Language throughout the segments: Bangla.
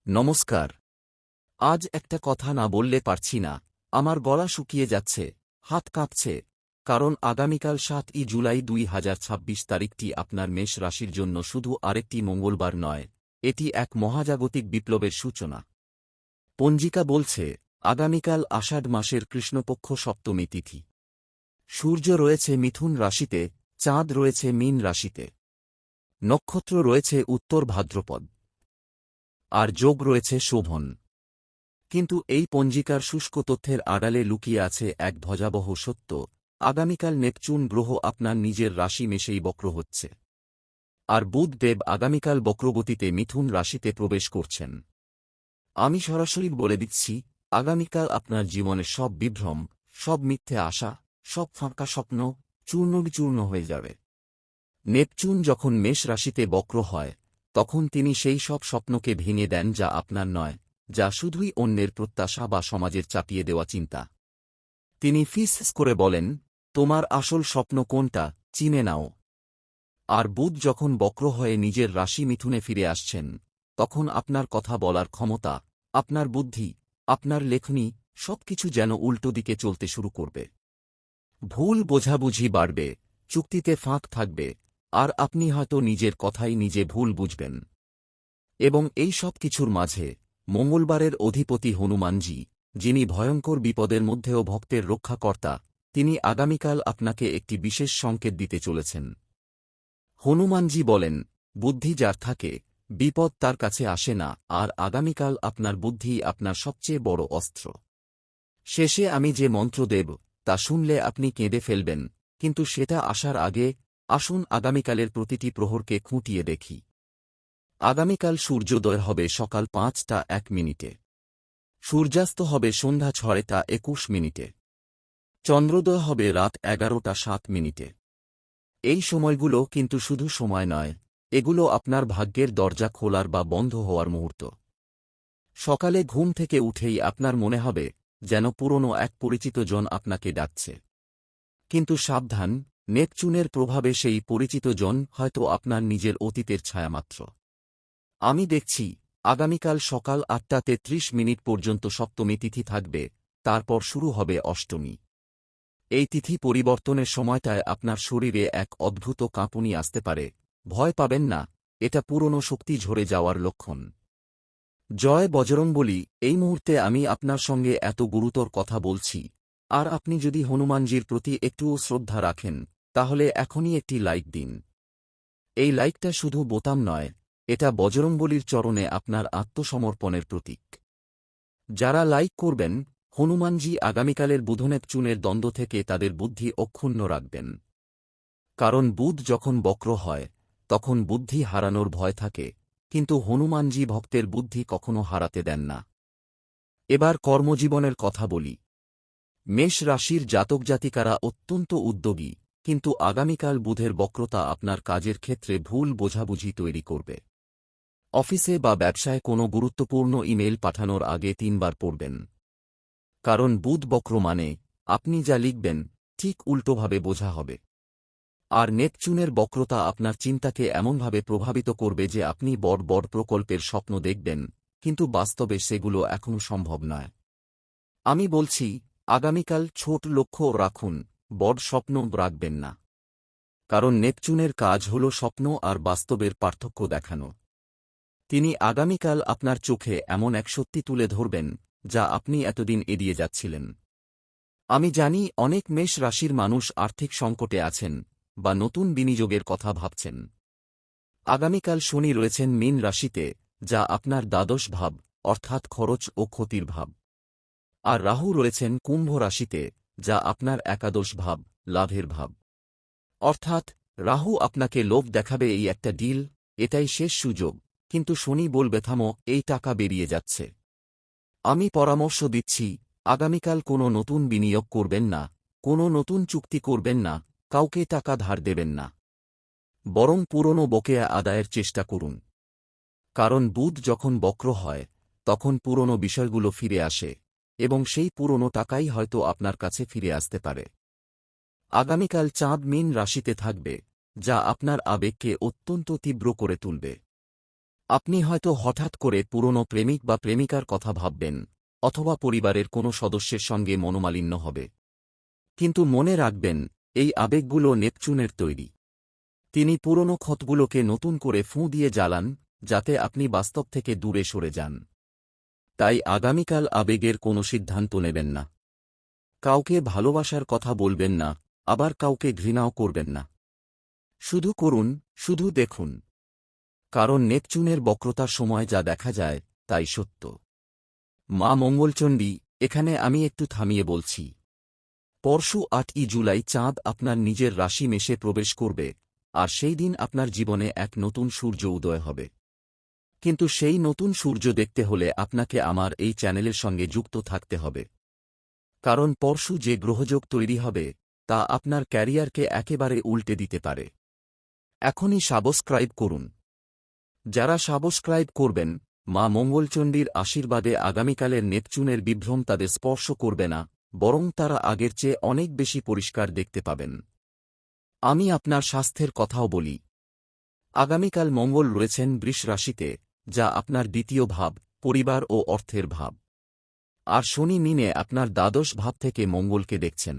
নমস্কার। আজ একটা কথা না বললে পারছি না। আমার গলা শুকিয়ে যাচ্ছে, হাত কাঁপছে, কারণ আগামীকাল ৭ই জুলাই ২০২৬ তারিখটি আপনার মেষ রাশির জন্য শুধু আরেকটি মঙ্গলবার নয়, এটি এক মহাজাগতিক বিপ্লবের সূচনা। পঞ্জিকা বলছে, আগামীকাল আষাঢ় মাসের কৃষ্ণপক্ষ সপ্তমী তিথি। সূর্য রয়েছে মিথুন রাশিতে, চাঁদ রয়েছে মীন রাশিতে, নক্ষত্র রয়েছে উত্তর ভাদ্রপদ, আর যোগ রয়েছে শোভন। কিন্তু এই পঞ্জিকার শুষ্ক তথ্যের আড়ালে লুকিয়ে আছে এক ভয়াবহ সত্য। আগামীকাল নেপচুন গ্রহ আপনার নিজের রাশি মেষেই বক্র হচ্ছে, আর বুধ দেব আগামীকাল বক্রগতিতে মিথুন রাশিতে প্রবেশ করছেন। আমি সরাসরি বলে দিচ্ছি, আগামীকাল আপনার জীবনের সব বিভ্রম, সব মিথ্যে আশা, সব ফাঁকা স্বপ্ন চূর্ণবিচূর্ণ হয়ে যাবে। নেপচুন যখন মেষ রাশিতে বক্র হয়, তখন তিনি সেই সব স্বপ্নকে ভেঙে দেন যা আপনার নয়, যা শুধুই অন্যের প্রত্যাশা বা সমাজের চাপিয়ে দেওয়া চিন্তা। তিনি ফিস করে বলেন, তোমার আসল স্বপ্ন কোনটা, চিনে নাও। আর বুধ যখন বক্র হয়ে নিজের রাশি মিথুনে ফিরে আসছেন, তখন আপনার কথা বলার ক্ষমতা, আপনার বুদ্ধি, আপনার লেখনী সবকিছু যেন উল্টো দিকে চলতে শুরু করবে। ভুল বোঝাবুঝি বাড়বে, চুক্তিতে ফাঁক থাকবে, আর আপনি হয়তো নিজের কথাই নিজে ভুল বুঝবেন। এবং এই সব কিছুর মাঝে মঙ্গলবারের অধিপতি হনুমানজি, যিনি ভয়ঙ্কর বিপদের মধ্যেও ভক্তের রক্ষাকর্তা, তিনি আগামীকাল আপনাকে একটি বিশেষ সংকেত দিতে চলেছেন। হনুমানজি বলেন, বুদ্ধি যার থাকে, বিপদ তার কাছে আসে না, আর আগামীকাল আপনার বুদ্ধি আপনার সবচেয়ে বড় অস্ত্র। শেষে আমি যে মন্ত্র দেব, তা শুনলে আপনি কেঁদে ফেলবেন, কিন্তু সেটা আসার আগে আসুন আগামীকালের প্রতিটি প্রহরকে খুঁটিয়ে দেখি। আগামীকাল সূর্যোদয় হবে সকাল ৫টা ১ মিনিটে। সূর্যাস্ত হবে সন্ধ্যা ৬টা ২১ মিনিটে। চন্দ্রোদয় হবে রাত ১১টা ৭ মিনিটে। এই সময়গুলো কিন্তু শুধু সময় নয়, এগুলো আপনার ভাগ্যের দরজা খোলার বা বন্ধ হওয়ার মুহূর্ত। সকালে ঘুম থেকে উঠেই আপনার মনে হবে যেন পুরনো এক পরিচিত জন আপনাকে ডাকছে। কিন্তু সাবধান, নেপচুনের প্রভাবে সেই পরিচিত জন হয়তো আপনার নিজের অতীতের ছায়ামাত্র। আমি দেখছি, আগামীকাল সকাল ৮টা ৩৩ মিনিট পর্যন্ত সপ্তমী তিথি থাকবে, তারপর শুরু হবে অষ্টমী। এই তিথি পরিবর্তনের সময়টায় আপনার শরীরে এক অদ্ভুত কাঁপুনি আসতে পারে। ভয় পাবেন না, এটা পুরনো শক্তি ঝরে যাওয়ার লক্ষণ। জয় বজরংবলী। এই মুহূর্তে আমি আপনার সঙ্গে এত গুরুতর কথা বলছি, আর আপনি যদি হনুমানজির প্রতি একটুও শ্রদ্ধা রাখেন, তাহলে এখনই একটি লাইক দিন। এই লাইকটা শুধু বোতাম নয়, এটা বজরংবলীর চরণে আপনার আত্মসমর্পণের প্রতীক। যারা লাইক করবেন, হনুমানজি আগামীকালের বুধনেপচুনের দ্বন্দ্ব থেকে তাদের বুদ্ধি অক্ষুণ্ণ রাখবেন। কারণ বুধ যখন বক্র হয়, তখন বুদ্ধি হারানোর ভয় থাকে, কিন্তু হনুমানজি ভক্তের বুদ্ধি কখনো হারাতে দেন না। এবার কর্মজীবনের কথা বলি। মেষ রাশির জাতক জাতিকারা অত্যন্ত উদ্যোগী, কিন্তু আগামীকাল বুধের বক্রতা আপনার কাজের ক্ষেত্রে ভুল বোঝাবুঝি তৈরি করবে। অফিসে বা ব্যবসায় কোনো গুরুত্বপূর্ণ ইমেল পাঠানোর আগে ৩বার পড়বেন। কারণ বুধ বক্র মানে আপনি যা লিখবেন ঠিক উল্টোভাবে বোঝা হবে। আর নেপচুনের বক্রতা আপনার চিন্তাকে এমনভাবে প্রভাবিত করবে যে আপনি বড় বড় প্রকল্পের স্বপ্ন দেখবেন, কিন্তু বাস্তবে সেগুলো এখনও সম্ভব নয়। আমি বলছি, আগামীকাল ছোট লক্ষ্য রাখুন, বড় স্বপ্ন রাখবেন না। কারণ নেপচুনের কাজ হল স্বপ্ন আর বাস্তবের পার্থক্য দেখানো। তিনি আগামীকাল আপনার চোখে এমন এক সত্যি তুলে ধরবেন, যা আপনি এতদিন এড়িয়ে যাচ্ছিলেন। আমি জানি অনেক মেষ রাশির মানুষ আর্থিক সংকটে আছেন, বা নতুন বিনিয়োগের কথা ভাবছেন। আগামীকাল শনি রয়েছেন মীন রাশিতে, যা আপনার দ্বাদশ ভাব, অর্থাৎ খরচ ও ক্ষতির ভাব। আর রাহু রয়েছেন কুম্ভ রাশিতে, যা আপনার একাদশ ভাব, লাভের ভাব। অর্থাৎ রাহু আপনাকে লোভ দেখাবে এই একটা ডিল, এটাই শেষ সুযোগ, কিন্তু শনি বলবে থামো, এই টাকা বেরিয়ে যাচ্ছে। আমি পরামর্শ দিচ্ছি, আগামীকাল কোনো নতুন বিনিয়োগ করবেন না, কোনো নতুন চুক্তি করবেন না, কাউকে টাকা ধার দেবেন না। বরং পুরনো বকেয়া আদায়ের চেষ্টা করুন। কারণ বুধ যখন বক্র হয়, তখন পুরনো বিষয়গুলো ফিরে আসে, এবং সেই পুরনো টাকাই হয়তো আপনার কাছে ফিরে আসতে পারে। আগামীকাল চাঁদ মীন রাশিতে থাকবে, যা আপনার আবেগকে অত্যন্ত তীব্র করে তুলবে। আপনি হয়তো হঠাৎ করে পুরনো প্রেমিক বা প্রেমিকার কথা ভাববেন, অথবা পরিবারের কোনো সদস্যের সঙ্গে মনোমালিন্য হবে। কিন্তু মনে রাখবেন, এই আবেগগুলো নেপচুনের তৈরি। তিনি পুরনো ক্ষতগুলোকে নতুন করে ফুঁ দিয়ে জ্বালান, যাতে আপনি বাস্তব থেকে দূরে সরে যান। তাই আগামীকাল আবেগের কোনো সিদ্ধান্ত নেবেন না। কাউকে ভালোবাসার কথা বলবেন না, আবার কাউকে ঘৃণাও করবেন না। শুধু করুন, শুধু দেখুন। কারণ নেপচুনের বক্রতার সময় যা দেখা যায়, তাই সত্য। মা মঙ্গলচণ্ডী, এখানে আমি একটু থামিয়ে বলছি। পরশু ৮ই জুলাই চাঁদ আপনার নিজের রাশি মেষে প্রবেশ করবে, আর সেই দিন আপনার জীবনে এক নতুন সূর্য উদয় হবে। কিন্তু সেই নতুন সূর্য দেখতে হলে আপনাকে আমার এই চ্যানেলের সঙ্গে যুক্ত থাকতে হবে। কারণ পরশু যে গ্রহযোগ তৈরি হবে, তা আপনার ক্যারিয়ারকে একেবারে উল্টে দিতে পারে। এখনই সাবস্ক্রাইব করুন। যারা সাবস্ক্রাইব করবেন, মা মঙ্গলচণ্ডীর আশীর্বাদে আগামীকালের নেপচুনের বিভ্রম তাদের স্পর্শ করবে না, বরং তারা আগের চেয়ে অনেক বেশি পরিষ্কার দেখতে পাবেন। আমি আপনার স্বাস্থ্যের কথাও বলি। আগামীকাল মঙ্গল রয়েছেন বৃষ রাশিতে, যা আপনার দ্বিতীয় ভাব, পরিবার ও অর্থের ভাব। আর শনি মিনে আপনার দ্বাদশ ভাব থেকে মঙ্গলকে দেখছেন।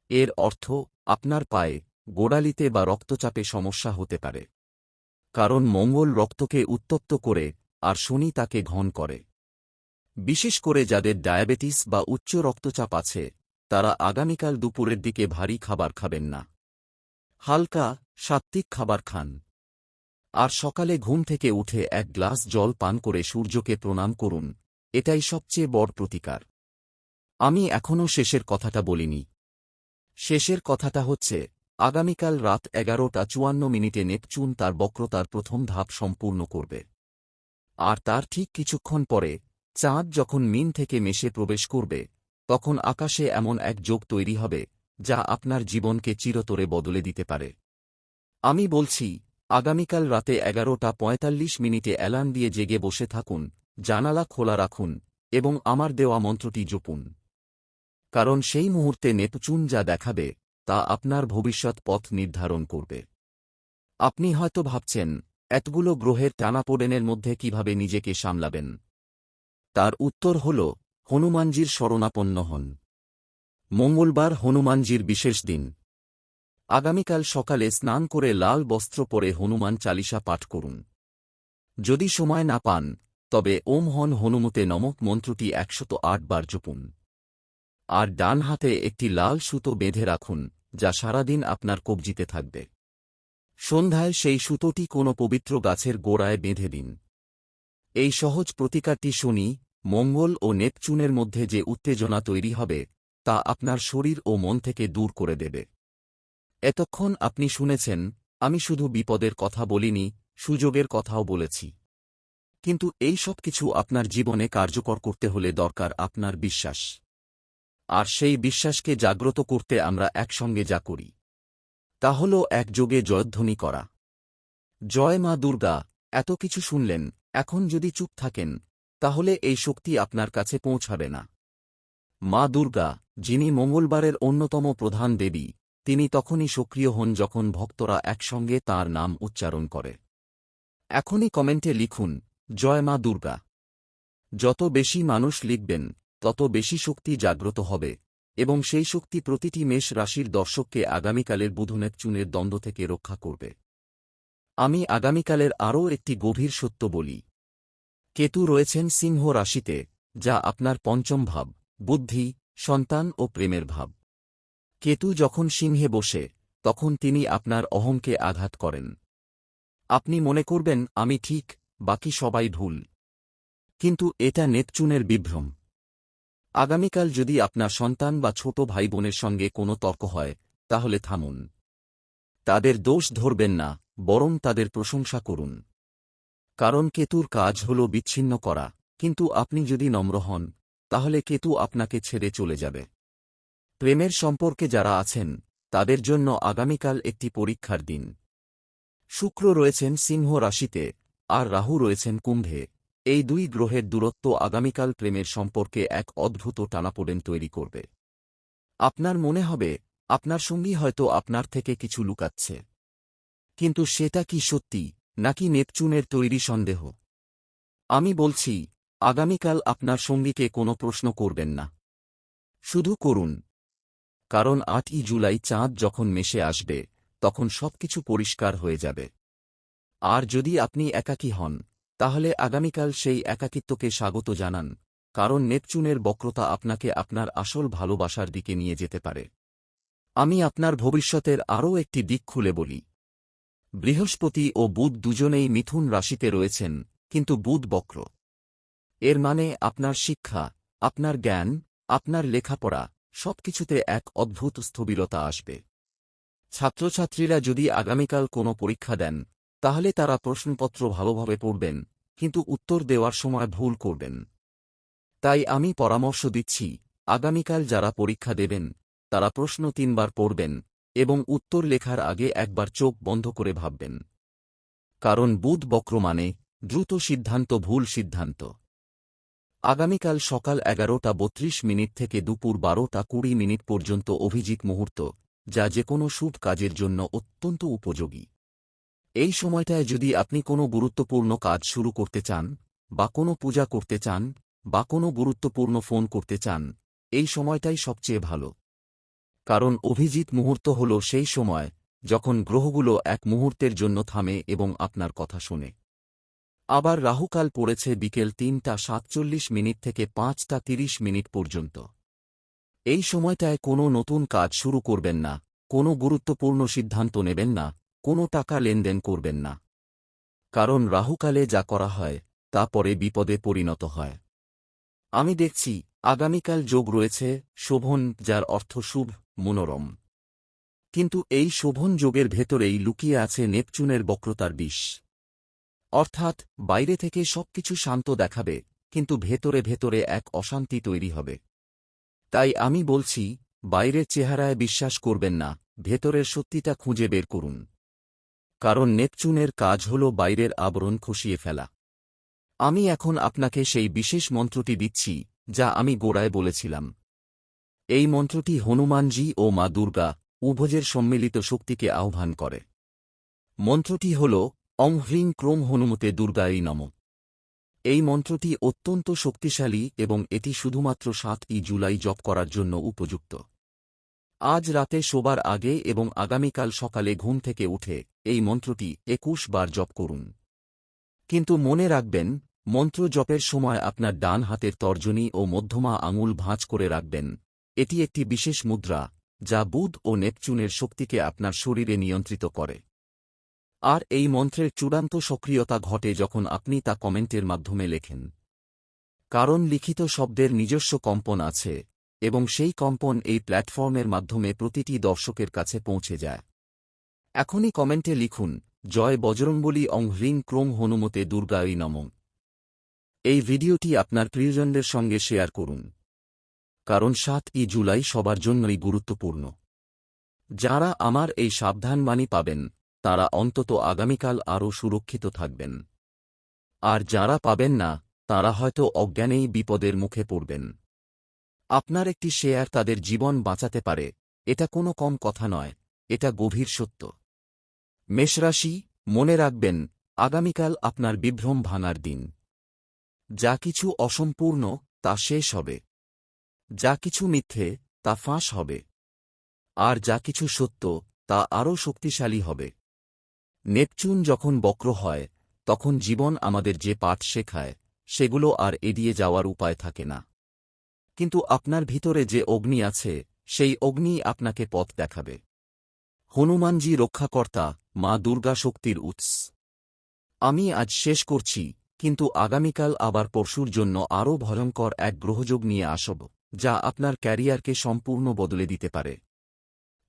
এর অর্থ, আপনার পায়ে, গোড়ালিতে বা রক্তচাপে সমস্যা হতে পারে। কারণ মঙ্গল রক্তকে উত্তপ্ত করে, আর শনি তাকে ঘন করে। বিশেষ করে যাদের ডায়াবেটিস বা উচ্চ রক্তচাপ আছে, তারা আগামীকাল দুপুরের দিকে ভারী খাবার খাবেন না। হালকা, সাত্ত্বিক খাবার খান। আর সকালে ঘুম থেকে উঠে এক গ্লাস জল পান করে সূর্যকে প্রণাম করুন, এটাই সবচেয়ে বড় প্রতিকার। আমি এখনও শেষের কথাটা বলিনি। শেষের কথাটা হচ্ছে, আগামীকাল রাত 11:54 নেপচুন তার বক্রতার প্রথম ধাপ সম্পূর্ণ করবে। আর তার ঠিক কিছুক্ষণ পরে, চাঁদ যখন মীন থেকে মেষে প্রবেশ করবে, তখন আকাশে এমন এক যোগ তৈরি হবে, যা আপনার জীবনকে চিরতরে বদলে দিতে পারে। আমি বলছি, আগামীকাল রাতে 11:45 অ্যালার্ম দিয়ে জেগে বসে থাকুন, জানালা খোলা রাখুন, এবং আমার দেওয়া মন্ত্রটি জপুন। কারণ সেই মুহূর্তে নেপচুন যা দেখাবে, তা আপনার ভবিষ্যৎ পথ নির্ধারণ করবে। আপনি হয়তো ভাবছেন, এতগুলো গ্রহের টানাপোড়েনের মধ্যে কিভাবে নিজেকে সামলাবেন। তার উত্তর হল, হনুমানজির শরণাপন্ন হন। মঙ্গলবার হনুমানজির বিশেষ দিন। আগামীকাল সকালে স্নান করে লাল বস্ত্র পরে হনুমান চালিসা পাঠ করুন। যদি সময় না পান, তবে ওম হন হনুমতে নমঃ মন্ত্রটি 108 বার জপুন। আর ডান হাতে একটি লাল সুতো বেঁধে রাখুন, যা সারাদিন আপনার কবজিতে থাকবে। সন্ধ্যায় সেই সুতোটি কোনো পবিত্র গাছের গোড়ায় বেঁধে দিন। এই সহজ প্রতিকারটি শনি, মঙ্গল ও নেপচুনের মধ্যে যে উত্তেজনা তৈরি হবে, তা আপনার শরীর ও মন থেকে দূর করে দেবে। এতক্ষণ আপনি শুনেছেন, আমি শুধু বিপদের কথা বলিনি, সুযোগের কথাও বলেছি। কিন্তু এই সব কিছু আপনার জীবনে কার্যকর করতে হলে দরকার আপনার বিশ্বাস। আর সেই বিশ্বাসকে জাগ্রত করতে আমরা একসঙ্গে যা করি, তা হল একযোগে জয়ধ্বনি করা। জয় মা দুর্গা। এত কিছু শুনলেন, এখন যদি চুপ থাকেন, তাহলে এই শক্তি আপনার কাছে পৌঁছাবে না। মা দুর্গা, যিনি মঙ্গলবারের অন্যতম প্রধান দেবী, তিনি তখনই সক্রিয় হন যখন ভক্তরা একসঙ্গে তাঁর নাম উচ্চারণ করে। এখনই কমেন্টে লিখুন, জয় মা দুর্গা। যত বেশি মানুষ লিখবেন, তত বেশি শক্তি জাগ্রত হবে, এবং সেই শক্তি প্রতিটি মেষ রাশির দর্শককে আগামীকালের বুধ নেপচুনের দ্বন্দ্ব থেকে রক্ষা করবে। আমি আগামীকালের আরও একটি গভীর সত্য বলি। কেতু রয়েছেন সিংহ রাশিতে, যা আপনার পঞ্চম ভাব, বুদ্ধি, সন্তান ও প্রেমের ভাব। কেতু যখন সিংহে বসে, তখন তিনি আপনার অহংকে আঘাত করেন। আপনি মনে করবেন, আমি ঠিক, বাকি সবাই ভুল। কিন্তু এটা নেপচুনের বিভ্রম। আগামীকাল যদি আপনার সন্তান বা ছোট ভাই বোনের সঙ্গে কোনো তর্ক হয়, তাহলে থামুন। তাদের দোষ ধরবেন না, বরং তাদের প্রশংসা করুন। কারণ কেতুর কাজ হল বিচ্ছিন্ন করা, কিন্তু আপনি যদি নম্র হন, তাহলে কেতু আপনাকে ছেড়ে চলে যাবে। প্রেমের সম্পর্কে যারা আছেন, তাদের জন্য আগামীকাল একটি পরীক্ষার দিন। শুক্র রয়েছেন সিংহ রাশিতে, আর রাহু রয়েছেন কুম্ভে। এই দুই গ্রহের দূরত্ব আগামীকাল প্রেমের সম্পর্কে এক অদ্ভুত টানাপোড়েন তৈরি করবে। আপনার মনে হবে, আপনার সঙ্গী হয়তো আপনার থেকে কিছু লুকাচ্ছে। কিন্তু সেটা কি সত্যি, নাকি নেপচুনের তৈরি সন্দেহ? আমি বলছি, আগামীকাল আপনার সঙ্গীকে কোনো প্রশ্ন করবেন না। শুধু করুন। কারণ ৮ই জুলাই চাঁদ যখন মেশে আসবে, তখন সবকিছু পরিষ্কার হয়ে যাবে। আর যদি আপনি একাকী হন, তাহলে আগামীকাল সেই একাকিত্বকে স্বাগত জানান, কারণ নেপচুনের বক্রতা আপনাকে আপনার আসল ভালোবাসার দিকে নিয়ে যেতে পারে। আমি আপনার ভবিষ্যতের আরও একটি দিক খুলে বলি। বৃহস্পতি ও বুধ দুজনেই মিথুন রাশিতে রয়েছেন, কিন্তু বুধ বক্র। এর মানে আপনার শিক্ষা, আপনার জ্ঞান, আপনার লেখাপড়া সবকিছুতে এক অদ্ভুত স্থবিরতা আসবে। ছাত্রছাত্রীরা যদি আগামীকাল কোনো পরীক্ষা দেন, তাহলে তারা প্রশ্নপত্র ভালোভাবে পড়বেন, কিন্তু উত্তর দেওয়ার সময় ভুল করবেন। তাই আমি পরামর্শ দিচ্ছি, আগামীকাল যারা পরীক্ষা দেবেন, তারা প্রশ্ন ৩ বার পড়বেন এবং উত্তর লেখার আগে একবার চোখ বন্ধ করে ভাববেন। কারণ বুধ বক্র মানে দ্রুত সিদ্ধান্ত, ভুল সিদ্ধান্ত। আগামীকাল সকাল 11:32 থেকে দুপুর 12:20 পর্যন্ত অভিজিৎ মুহূর্ত, যা যেকোনো শুভ কাজের জন্য অত্যন্ত উপযোগী। এই সময়টায় যদি আপনি কোনো গুরুত্বপূর্ণ কাজ শুরু করতে চান, বা কোনো পূজা করতে চান, বা কোনো গুরুত্বপূর্ণ ফোন করতে চান, এই সময়টাই সবচেয়ে ভালো। কারণ অভিজিৎ মুহূর্ত হল সেই সময় যখন গ্রহগুলো এক মুহূর্তের জন্য থামে এবং আপনার কথা শোনে। আবার রাহুকাল পড়েছে বিকেল 3:47 থেকে 5:30 পর্যন্ত। এই সময়টায় কোনো নতুন কাজ শুরু করবেন না, কোনো গুরুত্বপূর্ণ সিদ্ধান্ত নেবেন না, কোনো টাকা লেনদেন করবেন না। কারণ রাহুকালে যা করা হয়, তা পরে বিপদে পরিণত হয়। আমি দেখছি, আগামীকাল যোগ রয়েছে শোভন, যার অর্থ শুভ, মনোরম। কিন্তু এই শোভন যোগের ভেতরেই লুকিয়ে আছে নেপচুনের বক্রতার বিষ। অর্থাৎ বাইরে থেকে সবকিছু শান্ত দেখাবে, কিন্তু ভেতরে ভেতরে এক অশান্তি তৈরি হবে। তাই আমি বলছি, বাইরের চেহারায় বিশ্বাস করবেন না, ভেতরের সত্যিটা খুঁজে বের করুন। কারণ নেপচুনের কাজ হল বাইরের আবরণ খসিয়ে ফেলা। আমি এখন আপনাকে সেই বিশেষ মন্ত্রটি দিচ্ছি, যা আমি গোড়ায় বলেছিলাম। এই মন্ত্রটি হনুমানজি ও মা দুর্গা উভয়ের সম্মিলিত শক্তিকে আহ্বান করে। মন্ত্রটি হল অং হ্রিং ক্রোম হনুমতে দুর্গায় নমঃ। এই মন্ত্রটি অত্যন্ত শক্তিশালী এবং এটি শুধুমাত্র ৭ই জুলাই জপ করার জন্য উপযুক্ত। আজ রাতে শোবার আগে এবং আগামীকাল সকালে ঘুম থেকে উঠে এই মন্ত্রটি ২১ বার জপ করুন। কিন্তু মনে রাখবেন, মন্ত্র জপের সময় আপনার ডান হাতের তর্জনী ও মধ্যমা আঙুল ভাঁজ করে রাখবেন। এটি একটি বিশেষ মুদ্রা, যা বুধ ও নেপচুনের শক্তিকে আপনার শরীরে নিয়ন্ত্রিত করে। আর এই মন্ত্রের চূড়ান্ত সক্রিয়তা ঘটে যখন আপনি তা কমেন্টের মাধ্যমে লেখেন। কারণ লিখিত শব্দের নিজস্ব কম্পন আছে, এবং সেই কম্পন এই প্ল্যাটফর্মের মাধ্যমে প্রতিটি দর্শকের কাছে পৌঁছে যায়। এখনই কমেন্টে লিখুন, জয় বজরংবলী অং হ্রিং ক্রোম হনুমতে দুর্গায় নমঃ। এই ভিডিওটি আপনার প্রিয়জনদের সঙ্গে শেয়ার করুন। কারণ ৭ই জুলাই সবার জন্যই গুরুত্বপূর্ণ। যাঁরা আমার এই সাবধানবাণী পাবেন, তাঁরা অন্তত আগামীকাল আরও সুরক্ষিত থাকবেন। আর যাঁরা পাবেন না, তাঁরা হয়তো অজ্ঞানেই বিপদের মুখে পড়বেন। আপনার একটি শেয়ার তাদের জীবন বাঁচাতে পারে, এটা কোনো কম কথা নয়, এটা গভীর সত্য। মেষরাশি, মনে রাখবেন, আগামীকাল আপনার বিভ্রম ভাঙার দিন। যা কিছু অসম্পূর্ণ তা শেষ হবে। যা কিছু মিথ্যে তা ফাঁস হবে। আর যা কিছু সত্য তা আরও শক্তিশালী হবে। নেপচুন যখন বক্র হয়, তখন জীবন আমাদের যে পাঠ শেখায়, সেগুলো আর এড়িয়ে যাওয়ার উপায় থাকে না। কিন্তু আপনার ভিতরে যে অগ্নি আছে, সেই অগ্নি আপনাকে পথ দেখাবে। হনুমানজি রক্ষাকর্তা, মা দুর্গা শক্তির উৎস। আমি আজ শেষ করছি, কিন্তু আগামীকাল আবার পরশুর জন্য আরও ভয়ঙ্কর এক গ্রহযোগ নিয়ে আসব, যা আপনার ক্যারিয়ারকে সম্পূর্ণ বদলে দিতে পারে।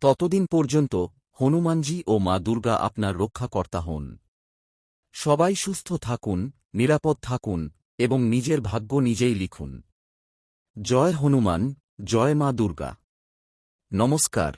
ততদিন পর্যন্ত হনুমানজি ও মা দুর্গা আপনার রক্ষাকর্তা হন। সবাই সুস্থ থাকুন, নিরাপদ থাকুন এবং নিজের ভাগ্য নিজেই লিখুন। জয় হনুমান, জয় মা দুর্গা। নমস্কার।